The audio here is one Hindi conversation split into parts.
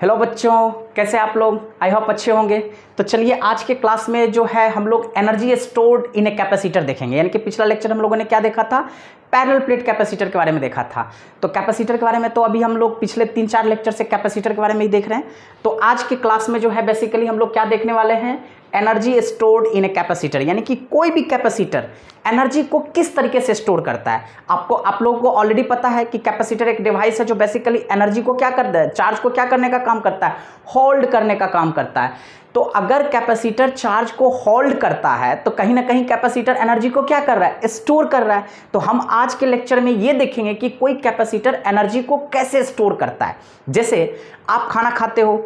हेलो बच्चों, कैसे आप लोग? आई होप अच्छे होंगे। तो चलिए आज के क्लास में जो है हम लोग energy stored in a capacitor देखेंगे। यानी कि पिछला लेक्चर हम लोगों ने क्या देखा था? पैरेलल प्लेट कैपेसिटर के बारे में देखा था। तो कैपेसिटर के बारे में तो अभी हम लोग पिछले 3-4 लेक्चर से कैपेसिटर के बारे में ही देख रहे हैं। तो आज के क्लास में जो है बेसिकली हम लोग क्या देखने वाले हैं? Energy stored in a capacitor, यानी कि कोई भी कैपेसिटर एनर्जी को किस तरीके से स्टोर करता है। आप लोगों को ऑलरेडी पता है कि कैपेसिटर एक डिवाइस है जो बेसिकली एनर्जी को क्या करता है, चार्ज को क्या करने का काम करता है, होल्ड करने का काम करता है। तो अगर कैपेसिटर चार्ज को होल्ड करता है तो कहीं ना कहीं कैपेसिटर एनर्जी को क्या कर रहा है, स्टोर कर रहा है। तो हम आज के लेक्चर में ये देखेंगे कि कोई कैपेसिटर एनर्जी को कैसे स्टोर करता है। जैसे आप खाना खाते हो,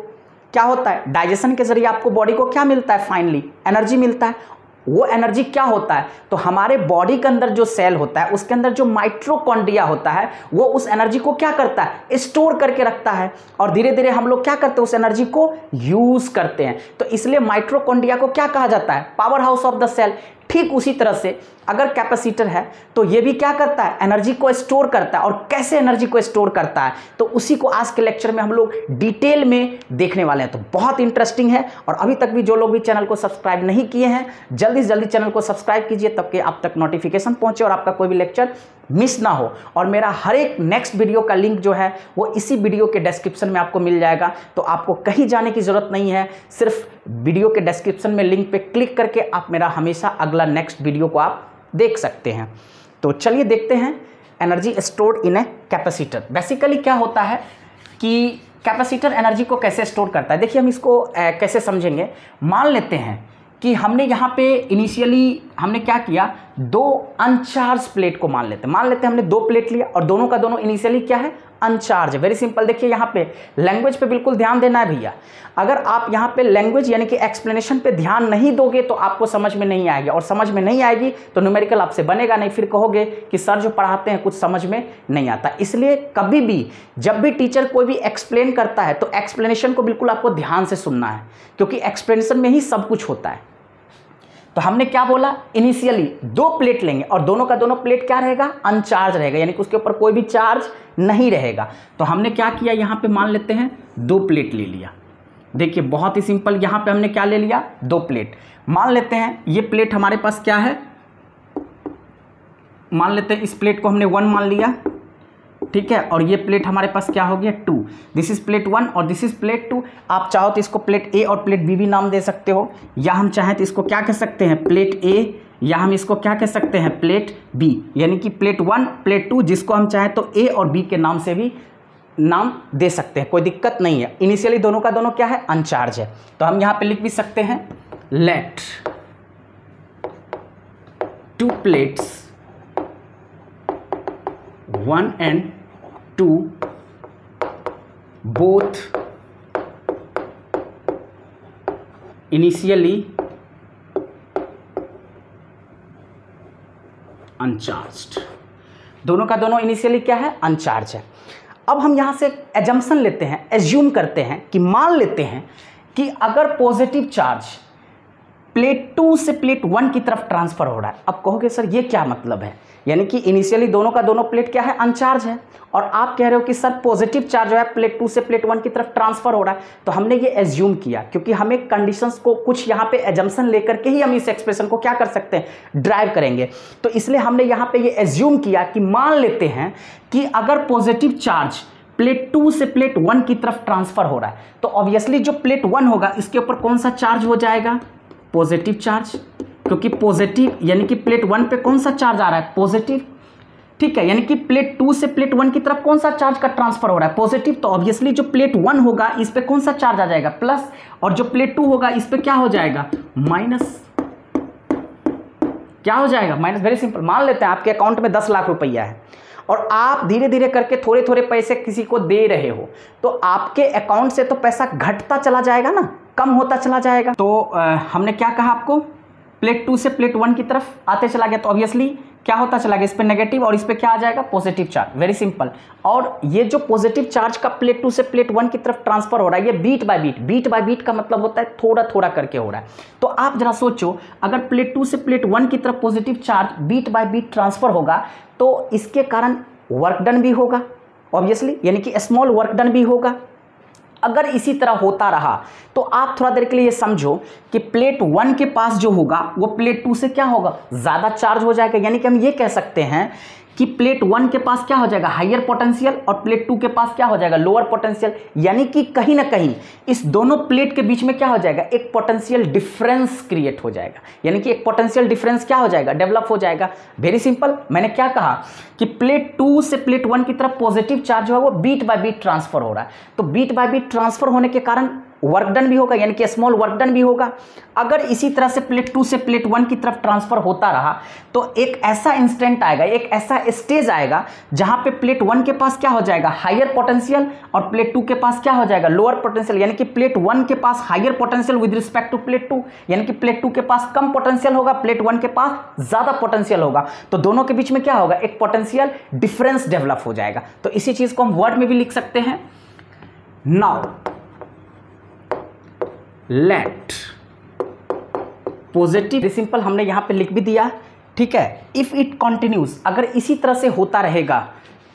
क्या होता है, डाइजेशन के जरिए आपको बॉडी को क्या मिलता है, फाइनली एनर्जी मिलता है। वो एनर्जी क्या होता है, तो हमारे बॉडी के अंदर जो सेल होता है उसके अंदर जो माइटोकॉन्ड्रिया होता है वो उस एनर्जी को क्या करता है, स्टोर करके रखता है। और धीरे धीरे हम लोग क्या करते हैं, उस एनर्जी को यूज करते हैं। तो इसलिए माइटोकॉन्ड्रिया को क्या कहा जाता है, power house of the cell. ठीक उसी तरह से अगर कैपेसिटर है तो ये भी क्या करता है, एनर्जी को स्टोर करता है। और कैसे एनर्जी को स्टोर करता है तो उसी को आज के लेक्चर में हम लोग डिटेल में देखने वाले हैं। तो बहुत इंटरेस्टिंग है। और अभी तक भी जो लोग भी चैनल को सब्सक्राइब नहीं किए हैं, जल्दी से जल्दी चैनल को सब्सक्राइब कीजिए तब कि आप तक नोटिफिकेशन पहुंचे और आपका कोई भी लेक्चर मिस ना हो। और मेरा हर एक नेक्स्ट वीडियो का लिंक जो है वो इसी वीडियो के डिस्क्रिप्शन में आपको मिल जाएगा। तो आपको कहीं जाने की जरूरत नहीं है, सिर्फ वीडियो के डिस्क्रिप्शन में लिंक पे क्लिक करके आप मेरा हमेशा अगला नेक्स्ट वीडियो को आप देख सकते हैं। तो चलिए देखते हैं energy stored in a capacitor. Basically क्या होता है कि कैपेसिटर एनर्जी को कैसे स्टोर करता है। देखिए हम इसको कैसे समझेंगे। मान लेते हैं कि हमने यहाँ पे इनिशियली हमने क्या किया, दो अनचार्ज प्लेट को मान लेते हैं हमने दो प्लेट लिया और दोनों का दोनों इनिशियली क्या है, अनचार्ज। Very simple. देखिए यहाँ पे लैंग्वेज पे बिल्कुल ध्यान देना है भैया। अगर आप यहाँ पे लैंग्वेज यानी कि एक्सप्लेनेशन पे ध्यान नहीं दोगे तो आपको समझ में नहीं आएगी, और समझ में नहीं आएगी तो न्यूमेरिकल आपसे बनेगा नहीं। फिर कहोगे कि सर जो पढ़ाते हैं कुछ समझ में नहीं आता। इसलिए कभी भी जब भी टीचर कोई भी एक्सप्लेन करता है तो एक्सप्लेनेशन को बिल्कुल आपको ध्यान से सुनना है, क्योंकि एक्सप्लेनेशन में ही सब कुछ होता है। तो हमने क्या बोला, इनिशियली दो प्लेट लेंगे और दोनों का दोनों प्लेट क्या रहेगा, अनचार्ज रहेगा, यानी कि उसके ऊपर कोई भी चार्ज नहीं रहेगा। तो हमने क्या किया, यहाँ पे मान लेते हैं दो प्लेट ले लिया। देखिए बहुत ही सिंपल, यहाँ पे हमने क्या ले लिया, दो प्लेट। मान लेते हैं ये प्लेट हमारे पास क्या है, मान लेते हैं इस प्लेट को हमने 1 मान लिया, ठीक है। और ये प्लेट हमारे पास क्या हो गया, 2। दिस इज प्लेट 1 और दिस इज प्लेट 2। आप चाहो तो इसको प्लेट ए और प्लेट बी भी नाम दे सकते हो, या हम चाहें तो इसको क्या कह सकते हैं, प्लेट ए, या हम इसको क्या कह सकते हैं, प्लेट बी। यानी कि प्लेट 1 प्लेट 2 जिसको हम चाहें तो ए और बी के नाम से भी नाम दे सकते हैं, कोई दिक्कत नहीं है। इनिशियली दोनों का दोनों क्या है, अनचार्ज है। तो हम यहाँ पे लिख भी सकते हैं, let 2 plates 1 and 2 both initially uncharged. दोनों का दोनों इनिशियली क्या है, अनचार्ज है। अब हम यहां से एजम्पशन लेते हैं, एज्यूम करते हैं कि मान लेते हैं कि अगर पॉजिटिव चार्ज प्लेट 2 से प्लेट 1 की तरफ ट्रांसफर हो रहा है। अब कहोगे सर ये क्या मतलब है, यानी कि इनिशियली दोनों का दोनों प्लेट क्या है, अनचार्ज है, और आप कह रहे हो कि सर पॉजिटिव चार्ज जो है प्लेट 2 से प्लेट 1 की तरफ ट्रांसफर हो रहा है। तो हमने ये एज्यूम किया क्योंकि हमें कंडीशंस को कुछ यहाँ पे एजम्पशन लेकर के ही हम इस एक्सप्रेशन को क्या कर सकते हैं, ड्राइव करेंगे। तो इसलिए हमने यहाँ पे ये एज्यूम किया कि मान लेते हैं कि अगर पॉजिटिव चार्ज प्लेट 2 से प्लेट 1 की तरफ ट्रांसफर हो रहा है तो ऑब्वियसली जो प्लेट 1 होगा इसके ऊपर कौन सा चार्ज हो जाएगा, पॉजिटिव चार्ज, क्योंकि पॉजिटिव यानी कि प्लेट 1 पे कौन सा चार्ज आ रहा है, पॉजिटिव, ठीक है। यानी कि प्लेट 2 से प्लेट 1 की तरफ कौन सा चार्ज का ट्रांसफर हो रहा है, पॉजिटिव। तो ऑब्वियसली जो प्लेट 1 होगा इस पे कौन सा चार्ज आ जाएगा, प्लस, और जो प्लेट 2 होगा इस पे क्या हो जाएगा, माइनस। क्या हो जाएगा, माइनस। Very simple. मान लेते हैं आपके अकाउंट में 10 लाख रुपया है और आप धीरे धीरे करके थोड़े थोड़े पैसे किसी को दे रहे हो, तो आपके अकाउंट से तो पैसा घटता चला जाएगा ना, कम होता चला जाएगा। तो हमने क्या कहा आपको, प्लेट 2 से प्लेट 1 की तरफ आते चला गया तो ऑब्वियसली क्या होता चला गया, इस पे नेगेटिव और इस पे क्या आ जाएगा, पॉजिटिव चार्ज। Very simple. और ये जो पॉजिटिव चार्ज का प्लेट 2 से प्लेट 1 की तरफ ट्रांसफर हो रहा है ये beat by beat, beat by beat का मतलब होता है थोड़ा थोड़ा करके हो रहा है। तो आप जरा सोचो, अगर प्लेट 2 से प्लेट 1 की तरफ positive charge beat by beat transfer होगा तो इसके कारण वर्क डन भी होगा ऑब्वियसली, यानी कि स्मॉल वर्क डन भी होगा। अगर इसी तरह होता रहा तो आप थोड़ा देर के लिए ये समझो कि प्लेट 1 के पास जो होगा वो प्लेट 2 से क्या होगा, ज़्यादा चार्ज हो जाएगा। यानी कि हम ये कह सकते हैं कि प्लेट 1 के पास क्या हो जाएगा, हायर पोटेंशियल, और प्लेट 2 के पास क्या हो जाएगा, लोअर पोटेंशियल। यानी कि कहीं ना कहीं इस दोनों प्लेट के बीच में क्या हो जाएगा, एक पोटेंशियल डिफरेंस क्रिएट हो जाएगा। यानी कि एक पोटेंशियल डिफरेंस क्या हो जाएगा, डेवलप हो जाएगा। वेरी सिंपल, मैंने क्या कहा कि प्लेट 2 से प्लेट 1 की तरफ पॉजिटिव चार्ज जो है वो बीट बाय बीट ट्रांसफर हो रहा है। तो बीट बाय बीट ट्रांसफर होने के कारण वर्क डन भी होगा, यानी कि स्मॉल वर्क डन भी होगा। अगर इसी तरह से प्लेट 2 से प्लेट 1 की तरफ ट्रांसफर होता रहा तो एक ऐसा इंस्टेंट आएगा, एक ऐसा स्टेज आएगा जहां पे प्लेट 1 के पास क्या हो जाएगा, हायर पोटेंशियल, और प्लेट 2 के पास क्या हो जाएगा, लोअर पोटेंशियल। यानी कि प्लेट 1 के पास higher potential with respect to plate 2, यानी कि प्लेट 2 के पास कम पोटेंशियल होगा, प्लेट 1 के पास ज्यादा पोटेंशियल होगा। तो दोनों के बीच में क्या होगा, एक पोटेंशियल डिफरेंस डेवलप हो जाएगा। तो इसी चीज को हम वर्ड में भी लिख सकते हैं। नाउ लेट पॉजिटिव, सिंपल हमने यहां पे लिख भी दिया, ठीक है। इफ इट कंटिन्यूज, अगर इसी तरह से होता रहेगा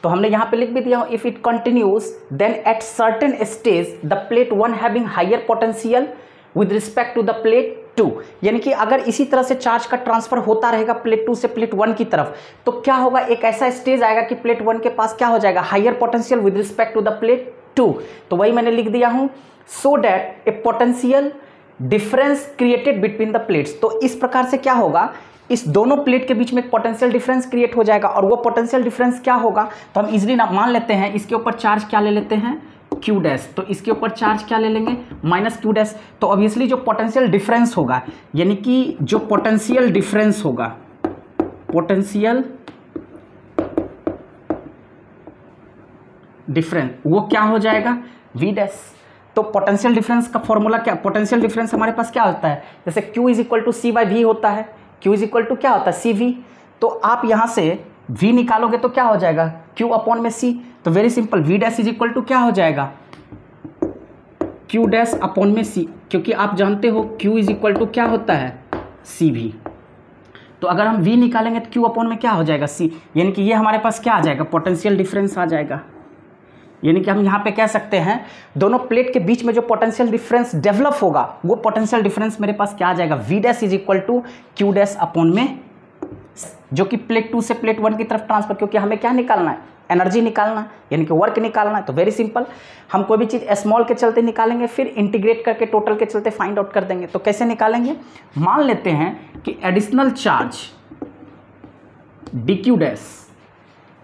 तो हमने यहां पे लिख भी दिया, if it continues then at certain stage the plate 1 having higher potential with respect to the plate 2। यानी कि अगर इसी तरह से चार्ज का ट्रांसफर होता रहेगा प्लेट 2 से प्लेट 1 की तरफ तो क्या होगा, एक ऐसा स्टेज आएगा कि प्लेट 1 के पास क्या हो जाएगा, higher potential with respect to the plate 2। तो वही मैंने लिख दिया हूं, so that a potential difference created between the plates. तो इस प्रकार से क्या होगा, इस दोनों प्लेट के बीच में एक पोटेंशियल डिफरेंस क्रिएट हो जाएगा। और वो पोटेंशियल डिफरेंस क्या होगा, तो हम इजीली ना मान लेते हैं, इसके ऊपर चार्ज क्या ले लेते हैं, क्यू डैश। तो इसके ऊपर चार्ज क्या ले लेंगे, माइनस क्यू डैश। तो ऑब्वियसली जो पोटेंशियल डिफरेंस होगा, यानी कि जो पोटेंशियल डिफरेंस होगा, पोटेंशियल डिफरेंस वो क्या हो जाएगा, वी डैश। तो पोटेंशियल डिफरेंस का फॉर्मूला क्या, पोटेंशियल डिफरेंस हमारे पास क्या होता है, जैसे Q is equal to C by V होता है, Q इज इक्वल टू क्या होता है, सी वी। तो आप यहाँ से V निकालोगे तो क्या हो जाएगा, Q अपॉन में C। तो very simple, V dash is equal to क्या हो जाएगा, Q डैश अपॉन में C, क्योंकि आप जानते हो Q इज इक्वल टू क्या होता है, सी वी। तो अगर हम V निकालेंगे तो Q अपॉन में क्या हो जाएगा, C। यानी कि ये हमारे पास क्या आ जाएगा, पोटेंशियल डिफरेंस आ जाएगा। यानी कि हम यहाँ पे कह सकते हैं दोनों प्लेट के बीच में जो पोटेंशियल डिफरेंस डेवलप होगा वो पोटेंशियल डिफरेंस मेरे पास क्या आ जाएगा, V dash is equal to Q dash upon में, जो कि प्लेट 2 से प्लेट 1 की तरफ ट्रांसफर, क्योंकि हमें क्या निकालना है, एनर्जी निकालना है, यानी कि वर्क निकालना है। तो वेरी सिंपल, हम कोई भी चीज़ स्मॉल के चलते निकालेंगे, फिर इंटीग्रेट करके टोटल के चलते फाइंड आउट कर देंगे। तो कैसे निकालेंगे, मान लेते हैं कि additional charge D Q dash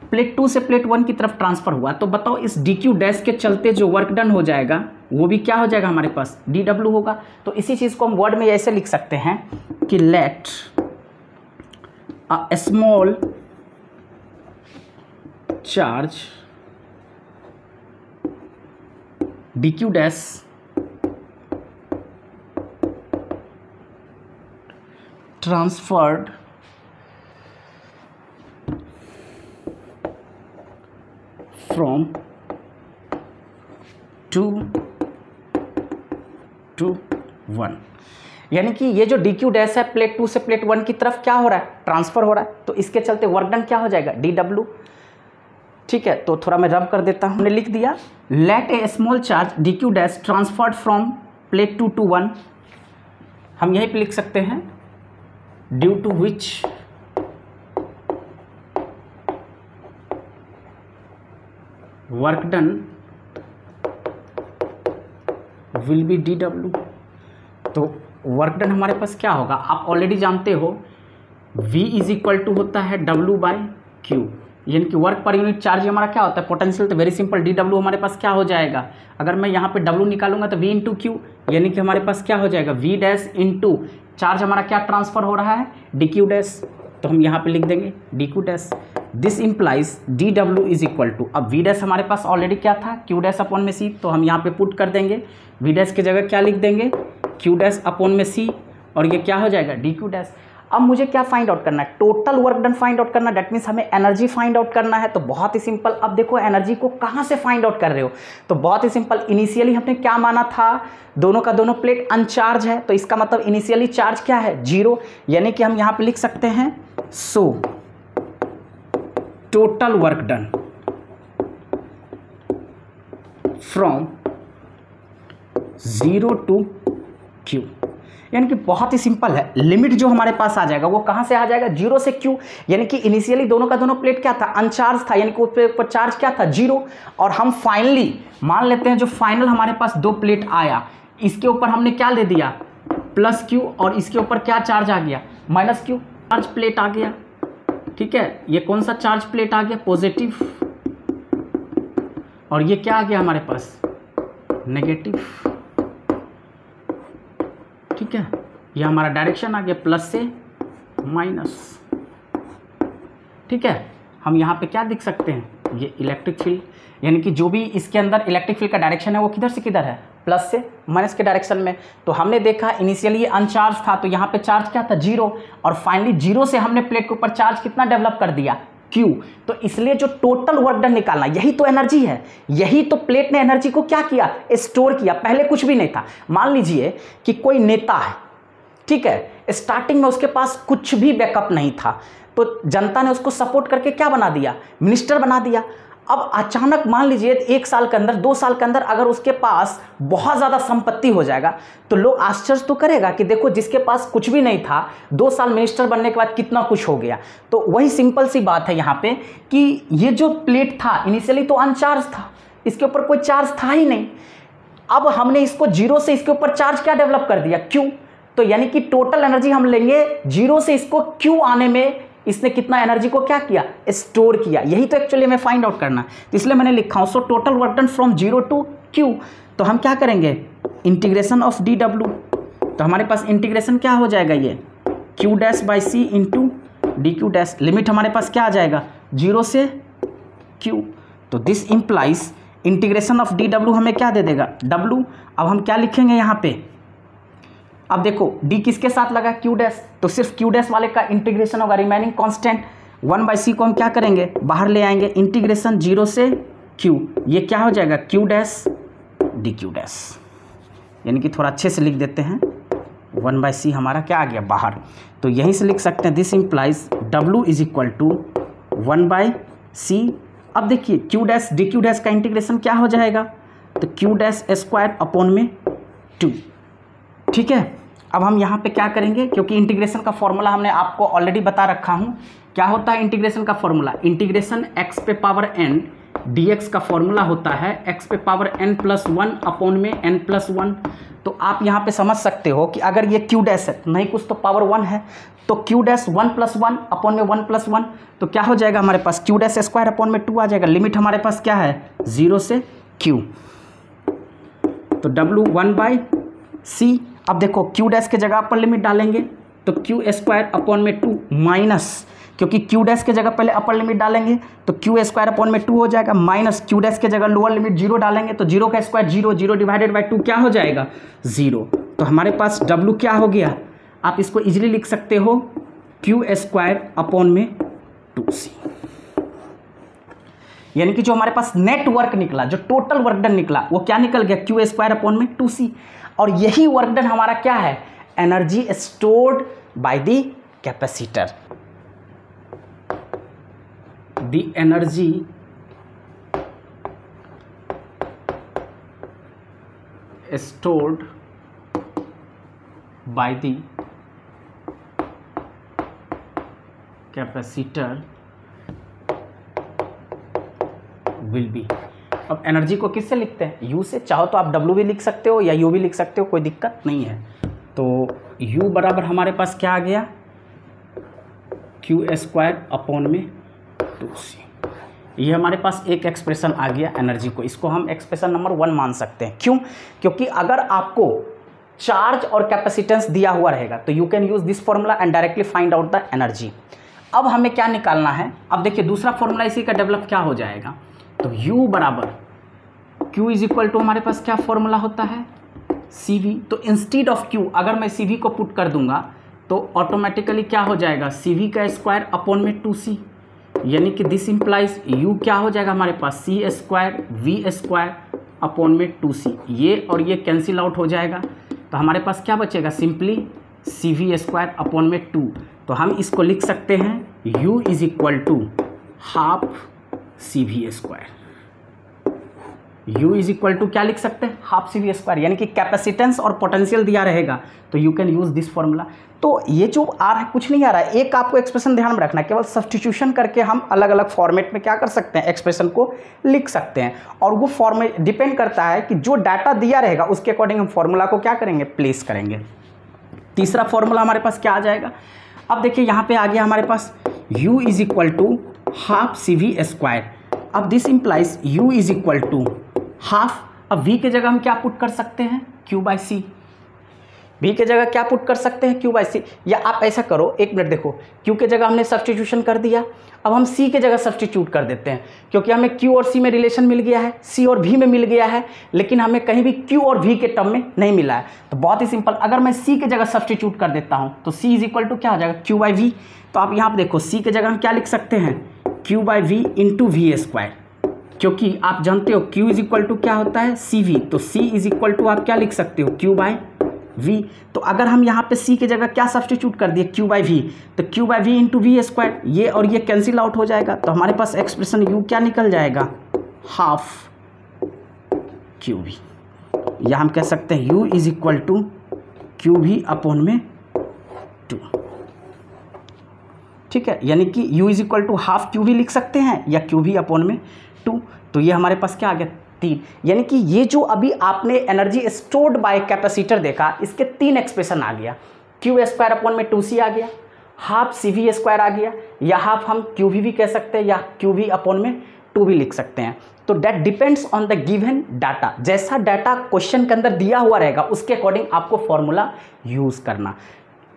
plate 2 से प्लेट 1 की तरफ ट्रांसफर हुआ। तो बताओ इस डी क्यू डैश के चलते जो वर्क डन हो जाएगा वो भी क्या हो जाएगा, हमारे पास डी डब्ल्यू होगा। तो इसी चीज़ को हम वर्ड में ऐसे लिख सकते हैं कि let a small charge D Q dash transferred from 2 to 1। यानी कि ये जो डी क्यू डैश है प्लेट 2 से प्लेट 1 की तरफ क्या हो रहा है, ट्रांसफर हो रहा है। तो इसके चलते वर्क डन क्या हो जाएगा, डी डब्ल्यू। ठीक है, तो थोड़ा मैं रब कर देता हूँ। हमने लिख दिया let a small charge D Q dash transferred from plate 2 to 1। हम यहीं पे लिख सकते हैं due to which work done will be D W. तो वर्क डन हमारे पास क्या होगा, आप ऑलरेडी जानते हो V इज इक्वल टू होता है W बाय Q, यानी कि वर्क पर यूनिट चार्ज हमारा क्या होता है, पोटेंशियल। तो वेरी सिंपल, डी डब्ल्यू हमारे पास क्या हो जाएगा, अगर मैं यहाँ पे W निकालूंगा तो V इंटू क्यू, यानी कि हमारे पास क्या हो जाएगा, V डैश इंटू चार्ज हमारा क्या ट्रांसफर हो रहा है, डी क्यू डैश। तो हम यहाँ पे लिख देंगे D Q dash. This implies D W is equal to, अब वी डैश हमारे पास ऑलरेडी क्या था, क्यू डैश अपॉन में सी। तो हम यहाँ पे पुट कर देंगे, वी डैश की जगह क्या लिख देंगे, क्यू डैश अपॉन में सी, और ये क्या हो जाएगा, डी क्यू डैश। अब मुझे क्या फाइंड आउट करना है, total work done find out करना, दैट मीन्स हमें एनर्जी फाइंड आउट करना है। तो बहुत ही सिंपल, अब देखो एनर्जी को कहाँ से फाइंड आउट कर रहे हो, तो बहुत ही सिंपल, इनिशियली हमने क्या माना था, दोनों का दोनों प्लेट अनचार्ज है, तो इसका मतलब इनिशियली चार्ज क्या है, 0। यानी कि हम यहाँ पे लिख सकते हैं so total work done from 0 to Q। यानी कि बहुत ही सिंपल है। लिमिट जो हमारे पास आ जाएगा वो कहाँ से आ जाएगा, 0 से Q। यानी कि इनिशियली दोनों का दोनों प्लेट क्या था, अनचार्ज था, यानी कि ऊपर चार्ज क्या था, 0। और हम फाइनली मान लेते हैं जो फाइनल हमारे पास दो प्लेट आया, इसके ऊपर हमने क्या ले दिया, प्लस Q, और इसके ऊपर क्या चार्ज आ गया, माइनस Q। चार्ज प्लेट आ गया, ठीक है। ये कौन सा चार्ज प्लेट आ गया, पॉजिटिव, और ये क्या आ गया हमारे पास, नेगेटिव, ठीक है। ये हमारा डायरेक्शन आ गया प्लस से माइनस, ठीक है। हम यहाँ पे क्या देख सकते हैं, ये इलेक्ट्रिक फील्ड, यानी कि जो भी इसके अंदर इलेक्ट्रिक फील्ड का डायरेक्शन है वो किधर से किधर है, प्लस से माइनस के डायरेक्शन में। तो हमने देखा इनिशियली अनचार्ज था, तो यहाँ पे चार्ज क्या था, 0, और फाइनली 0 से हमने प्लेट के ऊपर चार्ज कितना डेवलप कर दिया, Q। तो इसलिए जो टोटल वर्क डन निकालना, यही तो एनर्जी है, यही तो प्लेट ने एनर्जी को क्या किया, स्टोर किया। पहले कुछ भी नहीं था। मान लीजिए कि कोई नेता है, ठीक है, स्टार्टिंग में उसके पास कुछ भी बैकअप नहीं था, तो जनता ने उसको सपोर्ट करके क्या बना दिया, मिनिस्टर बना दिया। अब अचानक मान लीजिए 1 साल के अंदर, 2 साल के अंदर अगर उसके पास बहुत ज़्यादा संपत्ति हो जाएगा, तो लोग आश्चर्य तो करेगा कि देखो जिसके पास कुछ भी नहीं था, 2 साल मिनिस्टर बनने के बाद कितना कुछ हो गया। तो वही सिंपल सी बात है यहाँ पे कि ये जो प्लेट था इनिशियली तो अनचार्ज था, इसके ऊपर कोई चार्ज था ही नहीं। अब हमने इसको 0 से इसके ऊपर चार्ज क्या डेवलप कर दिया, Q। तो यानी कि टोटल एनर्जी हम लेंगे 0 से इसको Q आने में, इसने कितना एनर्जी को क्या किया, स्टोर किया। यही तो एक्चुअली हमें फाइंड आउट करना है, तो इसलिए मैंने लिखा हूं so total work done from 0 to Q। तो हम क्या करेंगे, इंटीग्रेशन ऑफ dw, तो हमारे पास इंटीग्रेशन क्या हो जाएगा, ये Q dash by C into dQ dash. Limit हमारे पास क्या आ जाएगा, 0 से Q। तो this implies integration of dw हमें क्या दे देगा, W। अब हम क्या लिखेंगे यहाँ पे, अब देखो d किसके साथ लगा, Q डैश, तो सिर्फ Q डैश वाले का इंटीग्रेशन होगा, रिमेनिंग कांस्टेंट 1/c को हम क्या करेंगे, बाहर ले आएंगे, इंटीग्रेशन 0 से Q, ये क्या हो जाएगा, Q डैश dQ डैश। यानी कि थोड़ा अच्छे से लिख देते हैं, 1/c हमारा क्या आ गया बाहर। तो यहीं से लिख सकते हैं this implies W is equal to 1/c। अब देखिए Q डैश dQ डैश का इंटीग्रेशन क्या हो जाएगा, तो Q डैश स्क्वायर अपॉन में 2, ठीक है। अब हम यहाँ पे क्या करेंगे, क्योंकि इंटीग्रेशन का फॉर्मूला हमने आपको ऑलरेडी बता रखा हूँ, क्या होता है इंटीग्रेशन का फॉर्मूला, इंटीग्रेशन x पे पावर n dx का फॉर्मूला होता है x पे पावर n+1 अपॉन में n+1। तो आप यहाँ पे समझ सकते हो कि अगर ये Q डैश है, नहीं कुछ तो पावर 1 है, तो Q डैश 1+1 अपॉन में 1+1, तो क्या हो जाएगा हमारे पास, Q डैश स्क्वायर अपॉन में 2 आ जाएगा। लिमिट हमारे पास क्या है, 0 से Q, तो W 1/c। अब देखो Q डैश के जगह पर लिमिट डालेंगे, तो Q स्क्वायर अपॉन में 2 माइनस, क्योंकि Q डैश के जगह पहले अपर लिमिट डालेंगे तो Q स्क्वायर अपॉन में 2 हो जाएगा, माइनस Q डैश के जगह लोअर लिमिट 0 डालेंगे, तो 0 का स्क्वायर 0, 0 डिवाइडेड बाई 2 क्या हो जाएगा, 0। तो हमारे पास W क्या हो गया, आप इसको इजीली लिख सकते हो Q स्क्वायर अपॉन में 2c। यानी कि जो हमारे पास नेट वर्क निकला, जो टोटल वर्क डन निकला, वो क्या निकल गया, Q स्क्वायर अपॉन में 2c। और यही वर्क डन हमारा क्या है, energy stored by the capacitor. The energy stored by the capacitor will be. अब एनर्जी को किससे लिखते हैं, U से। चाहो तो आप W भी लिख सकते हो या U भी लिख सकते हो, कोई दिक्कत नहीं है। तो U बराबर हमारे पास क्या आ गया, Q स्क्वायर अपॉन में 2c। ये हमारे पास एक एक्सप्रेशन आ गया एनर्जी को, इसको हम एक्सप्रेशन नंबर 1 मान सकते हैं। क्यों, क्योंकि अगर आपको चार्ज और कैपेसिटेंस दिया हुआ रहेगा तो you can use this formula and directly find out the energy. अब हमें क्या निकालना है, अब देखिए दूसरा फॉर्मूला इसी का डेवलप क्या हो जाएगा, तो U बराबर Q इज इक्वल टू हमारे पास क्या फॉर्मूला होता है, CV। तो इंस्टीड ऑफ Q अगर मैं CV को पुट कर दूंगा तो ऑटोमेटिकली क्या हो जाएगा, CV का स्क्वायर अपॉन में 2c। यानी कि दिस इंप्लाइज U क्या हो जाएगा हमारे पास, C square V square upon में 2c। ये और ये कैंसिल आउट हो जाएगा, तो हमारे पास क्या बचेगा, सिंपली CV स्क्वायर अपॉन में 2। तो हम इसको लिख सकते हैं U is equal to half CV square. U is equal to क्या लिख सकते हैं, हाफ सी वी स्क्वायर, यानी कि कैपेसिटेंस और पोटेंशियल दिया रहेगा तो you can use this formula. तो ये जो आ रहा है कुछ नहीं आ रहा है, एक आपको एक्सप्रेशन ध्यान में रखना है, केवल सब्स्टिट्यूशन करके हम अलग अलग फॉर्मेट में क्या कर सकते हैं, एक्सप्रेशन को लिख सकते हैं। और वो फॉर्मेट डिपेंड करता है कि जो डाटा दिया रहेगा उसके अकॉर्डिंग हम फॉर्मूला को क्या करेंगे, प्लेस करेंगे। तीसरा फॉर्मूला हमारे पास क्या आ जाएगा, अब देखिए यहाँ पे आ गया हमारे पास u is equal to half C V square. अब this implies u is equal to half, अब v के जगह हम क्या पुट कर सकते हैं, q बाई सी। v के जगह क्या पुट कर सकते हैं, q बाई सी। या आप ऐसा करो, एक मिनट देखो, q के जगह हमने सब्स्टिट्यूशन कर दिया, अब हम c के जगह सब्स्टिट्यूट कर देते हैं, क्योंकि हमें q और c में रिलेशन मिल गया है, c और v में मिल गया है, लेकिन हमें कहीं भी q और v के टर्म में नहीं मिला है। तो बहुत ही सिंपल, अगर मैं c के जगह सब्स्टिट्यूट कर देता हूँ तो c इज इक्वल टू क्या हो जाएगा, q बाई वी। तो आप यहाँ पर देखो c के जगह हम क्या लिख सकते हैं, q by V into V square, क्योंकि आप जानते हो q इज इक्वल टू क्या होता है, सी वी। तो c इज इक्वल टू आप क्या लिख सकते हो, q बाई v। तो अगर हम यहाँ पे c के जगह क्या सब्स्टिट्यूट कर दिए, q बाई वी, तो q by V into V square, ये और ये कैंसिल आउट हो जाएगा, तो हमारे पास एक्सप्रेशन u क्या निकल जाएगा, हाफ क्यू वी। या हम कह सकते हैं u is equal to Q V upon में 2। ठीक है, यानी कि u is equal to half Q V लिख सकते हैं या क्यू वी अपॉन में 2। तो ये हमारे पास क्या आ गया, 3। यानी कि ये जो अभी आपने एनर्जी स्टोर्ड बाय कैपेसिटर देखा, इसके 3 एक्सप्रेशन आ गया, क्यू स्क्वायर अपॉन में 2c आ गया, हाफ सी वी स्क्वायर आ गया, या हाफ हम क्यू वी भी कह सकते हैं, या क्यू वी अपॉन में 2 भी लिख सकते हैं। तो that depends on the given data, जैसा डाटा क्वेश्चन के अंदर दिया हुआ रहेगा उसके अकॉर्डिंग आपको फॉर्मूला यूज़ करना।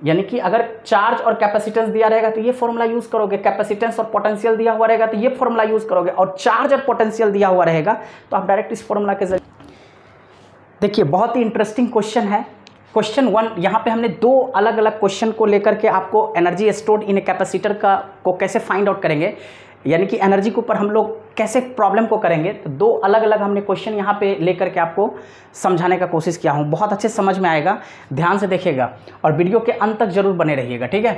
यानी कि अगर चार्ज और कैपेसिटेंस दिया रहेगा तो ये फॉर्मूला यूज़ करोगे, कैपेसिटेंस और पोटेंशियल दिया हुआ रहेगा तो ये फॉर्मूला यूज़ करोगे, और चार्ज और पोटेंशियल दिया हुआ रहेगा तो आप डायरेक्ट इस फॉर्मूला के जरिए। देखिए बहुत ही इंटरेस्टिंग क्वेश्चन है, क्वेश्चन 1। यहाँ पे हमने 2 अलग अलग क्वेश्चन को लेकर के आपको energy stored in a capacitor को कैसे फाइंड आउट करेंगे, यानी कि एनर्जी के ऊपर हम लोग कैसे प्रॉब्लम को करेंगे, तो 2 अलग अलग हमने क्वेश्चन यहाँ पे लेकर के आपको समझाने का कोशिश किया हूँ। बहुत अच्छे समझ में आएगा, ध्यान से देखिएगा और वीडियो के अंत तक जरूर बने रहिएगा, ठीक है।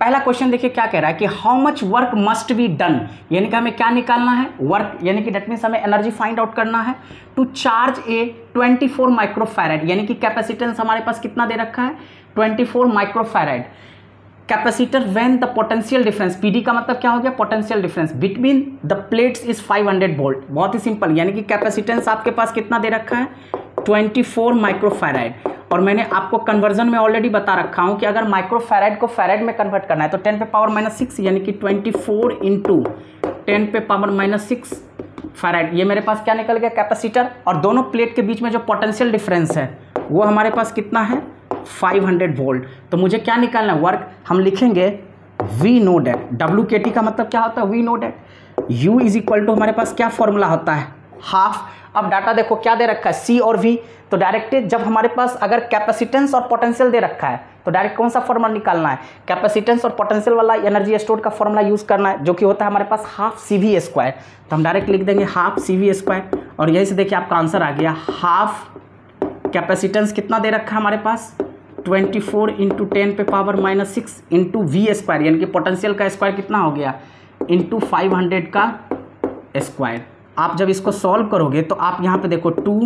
पहला क्वेश्चन देखिए क्या कह रहा है कि how much work must be done, यानी कि हमें क्या निकालना है, वर्क, यानी कि डेट मीन्स हमें एनर्जी फाइंड आउट करना है, टू चार्ज ए 24 माइक्रोफैराड, यानी कि कैपेसिटेंस हमारे पास कितना दे रखा है, 24 microfarad capacitor when the potential difference, PD का मतलब क्या हो गया, potential difference between the plates is 500 volt. बहुत ही सिंपल, यानी कि कैपेसिटेंस आपके पास कितना दे रखा है, 24 माइक्रोफैराड। और मैंने आपको कन्वर्जन में ऑलरेडी बता रखा हूं कि अगर माइक्रोफैराड को फैराड में कन्वर्ट करना है तो 10 पे पावर -6, यानी कि 24 इंटू 10 पे पावर -6 फैराड, ये मेरे पास क्या निकल गया, कैपेसिटर। और दोनों प्लेट के बीच में जो पोटेंशियल डिफरेंस है वो हमारे पास कितना है, 500 वोल्ट। तो मुझे क्या निकालना है, वर्क, हम लिखेंगे वी नो डेट, WKT का मतलब क्या होता है, we know that. U is equal to हमारे पास क्या फॉर्मूला होता है, हाफ। अब डाटा देखो क्या दे रखा है, C और V, तो डायरेक्ट जब हमारे पास अगर कैपेसिटेंस और पोटेंशियल दे रखा है तो डायरेक्ट कौन सा फॉर्मूला निकालना है, कैपेसिटेंस और पोटेंशियल वाला एनर्जी स्टोर का फॉर्मूला यूज़ करना है, जो कि होता है हमारे पास हाफ सी वी स्क्वायर। तो हम डायरेक्ट लिख देंगे हाफ सी वी स्क्वायर, और यही से देखिए आपका आंसर आ गया, हाफ कैपेसिटेंस कितना दे रखा है हमारे पास, 24 इंटू 10 पे पावर -6 इंटू वी स्क्वायर, यानी कि पोटेंशियल का स्क्वायर कितना हो गया, इंटू 500 का स्क्वायर। आप जब इसको सॉल्व करोगे तो आप यहाँ पे देखो 2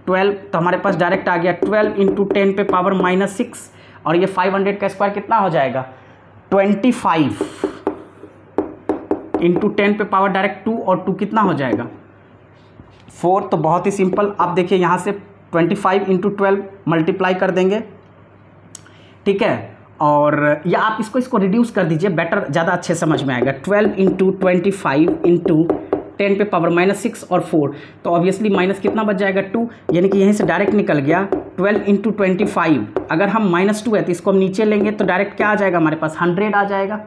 12, तो हमारे पास डायरेक्ट आ गया 12 इंटू 10 पे पावर -6, और ये 500 का स्क्वायर कितना हो जाएगा, 25 इंटू 10 पे पावर डायरेक्ट 2, और 2 कितना हो जाएगा, 4। तो बहुत ही सिंपल, आप देखिए यहाँ से 25 इंटू 12 मल्टीप्लाई कर देंगे, ठीक है। और या आप इसको रिड्यूस कर दीजिए, बेटर, ज़्यादा अच्छे समझ में आएगा। 12 इंटू 25 इंटू 10 पे पावर -6 और 4, तो ऑब्वियसली माइनस कितना बच जाएगा, 2, यानी कि यहीं से डायरेक्ट निकल गया 12 इंटू 25। अगर हम -2 है तो इसको हम नीचे लेंगे तो डायरेक्ट क्या आ जाएगा हमारे पास, 100 आ जाएगा,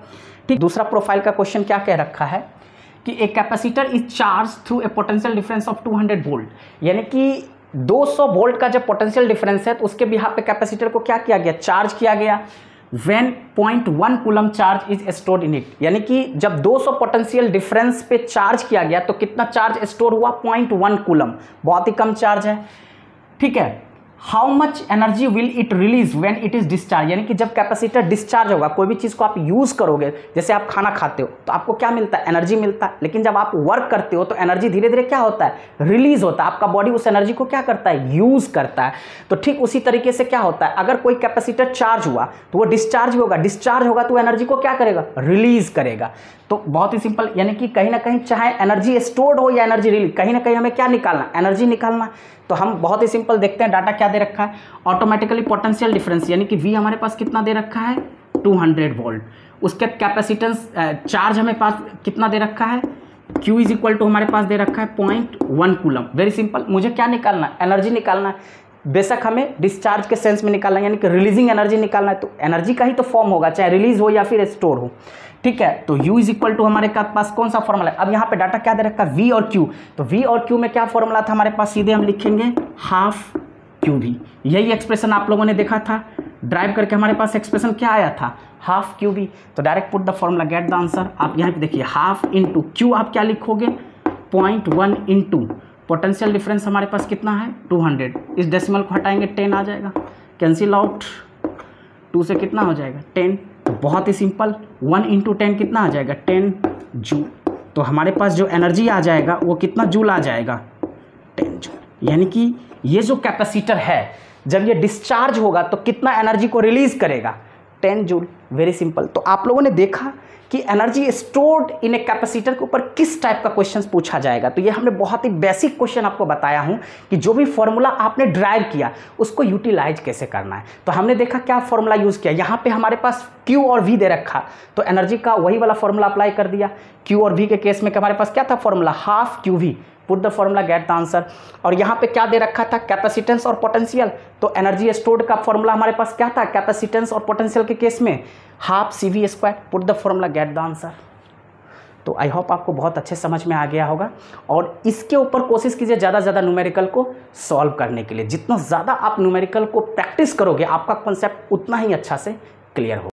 ठीक। दूसरा प्रोफाइल का क्वेश्चन क्या कह रखा है कि एक capacitor is charge through a potential difference of 200 volt, यानी कि 200 वोल्ट का जब पोटेंशियल डिफरेंस है तो उसके बिहाफ पे कैपेसिटर को क्या किया गया, चार्ज किया गया। When 0.1 coulomb charge is stored in it, यानी कि जब 200 पोटेंशियल डिफरेंस पे चार्ज किया गया तो कितना चार्ज स्टोर हुआ, 0.1 कूलम, बहुत ही कम चार्ज है, ठीक है। How much energy will it release when it is discharge, यानी कि जब कैपेसिटर डिस्चार्ज होगा, कोई भी चीज़ को आप यूज़ करोगे, जैसे आप खाना खाते हो तो आपको क्या मिलता है, एनर्जी मिलता है, लेकिन जब आप वर्क करते हो तो एनर्जी धीरे धीरे क्या होता है, रिलीज होता है, आपका बॉडी उस एनर्जी को क्या करता है, यूज़ करता है। तो ठीक उसी तरीके से क्या होता है, अगर कोई कैपेसिटर चार्ज हुआ तो वो डिस्चार्ज भी होगा, डिस्चार्ज होगा तो एनर्जी को क्या करेगा, रिलीज करेगा। तो बहुत ही सिंपल, यानी कि कहीं ना कहीं चाहे एनर्जी स्टोर्ड हो या एनर्जी रिलीज, कहीं ना कहीं हमें क्या निकालना, एनर्जी निकालना। तो हम बहुत ही सिंपल देखते हैं, डाटा क्या दे रखा है, ऑटोमेटिकली पोटेंशियल डिफरेंस, यानी कि V हमारे पास कितना दे रखा है, 200 वोल्ट। उसके कैपेसिटेंस चार्ज हमें पास कितना दे रखा है, Q इज इक्वल टू हमारे पास दे रखा है 0.1 कूलम। वेरी सिंपल, मुझे क्या निकालना है, एनर्जी निकालना है। बेशक हमें डिस्चार्ज के सेंस में निकालना है, यानी कि रिलीजिंग एनर्जी निकालना है, तो एनर्जी का ही तो फॉर्म होगा, चाहे रिलीज हो या फिर स्टोर हो। ठीक है, तो U इज इक्वल टू हमारे पास कौन सा फॉर्मूला है, अब यहाँ पे डाटा क्या दे रखा है, V और Q। तो V और Q में क्या फॉर्मूला था हमारे पास, सीधे हम लिखेंगे हाफ QV। यही एक्सप्रेशन आप लोगों ने देखा था, ड्राइव करके हमारे पास एक्सप्रेशन क्या आया था, हाफ QV। तो direct put the formula, get the answer. आप यहाँ पे देखिए, हाफ इंटू Q आप क्या लिखोगे, 0.1 इंटू पोटेंशियल डिफरेंस हमारे पास कितना है, 200। इस डेसिमल को हटाएंगे 10 आ जाएगा, कैंसिल आउट, 2 से कितना हो जाएगा 10। तो बहुत ही सिंपल, 1 इंटू 10 कितना आ जाएगा, 10 जूल। तो हमारे पास जो एनर्जी आ जाएगा वो कितना जूल आ जाएगा, 10 जूल। यानी कि ये जो कैपेसिटर है जब ये डिस्चार्ज होगा तो कितना एनर्जी को रिलीज करेगा, 10 जूल। Very simple. तो आप लोगों ने देखा कि energy stored in a capacitor के ऊपर किस टाइप का क्वेश्चन पूछा जाएगा। तो ये हमने बहुत ही बेसिक क्वेश्चन आपको बताया हूं कि जो भी फॉर्मूला आपने ड्राइव किया उसको यूटिलाइज कैसे करना है। तो हमने देखा क्या फॉर्मूला यूज़ किया, यहाँ पे हमारे पास Q और V दे रखा, तो एनर्जी का वही वाला फॉर्मूला अप्लाई कर दिया। Q और V के केस में हमारे पास क्या था formula, half QV, put the formula, get the answer. और यहाँ पे क्या दे रखा था, कैपेसिटेंस और पोटेंशियल। तो एनर्जी स्टोर्ड का फॉर्मूला हमारे पास क्या था, कैपेसिटेंस और पोटेंशियल के केस में half CV², put the formula, get the answer. तो आई होप आपको बहुत अच्छे समझ में आ गया होगा और इसके ऊपर कोशिश कीजिए ज़्यादा से ज़्यादा न्यूमेरिकल को सॉल्व करने के लिए। जितना ज़्यादा आप न्यूमेरिकल को प्रैक्टिस करोगे आपका कॉन्सेप्ट उतना ही अच्छा से क्लियर होगा।